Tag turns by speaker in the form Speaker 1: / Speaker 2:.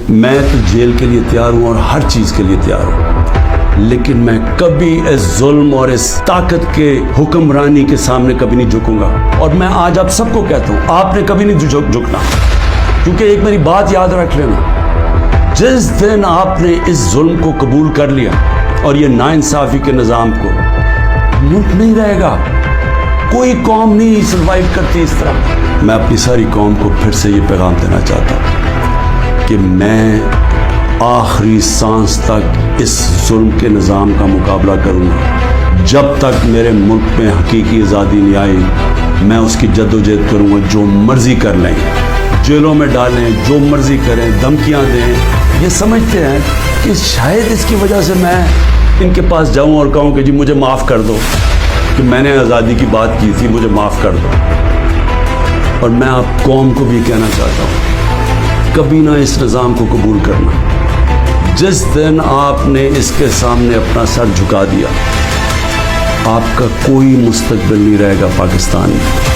Speaker 1: میں تو جیل کے لیے تیار ہوں اور ہر چیز کے لیے تیار ہوں، لیکن میں کبھی اس ظلم اور اس طاقت کے حکمرانی کے سامنے کبھی نہیں جھکوں گا۔ اور میں آج آپ سب کو کہتا ہوں، آپ نے کبھی نہیں جھکنا، کیونکہ ایک میری بات یاد رکھ لینا، جس دن آپ نے اس ظلم کو قبول کر لیا اور یہ ناانصافی کے نظام کو، ملک نہیں رہے گا۔ کوئی قوم نہیں سروائیو کرتی اس طرح۔ میں اپنی ساری قوم کو پھر سے یہ پیغام دینا چاہتا ہوں کہ میں آخری سانس تک اس ظلم کے نظام کا مقابلہ کروں گا۔ جب تک میرے ملک میں حقیقی آزادی نہیں آئی، میں اس کی جدوجہد کروں گا۔ جو مرضی کر لیں، جیلوں میں ڈالیں، جو مرضی کریں، دھمکیاں دیں، یہ سمجھتے ہیں کہ شاید اس کی وجہ سے میں ان کے پاس جاؤں اور کہوں کہ جی مجھے معاف کر دو کہ میں نے آزادی کی بات کی تھی، مجھے معاف کر دو۔ اور میں آپ قوم کو بھی کہنا چاہتا ہوں، کبھی نہ اس نظام کو قبول کرنا۔ جس دن آپ نے اس کے سامنے اپنا سر جھکا دیا، آپ کا کوئی مستقبل نہیں رہے گا پاکستان میں۔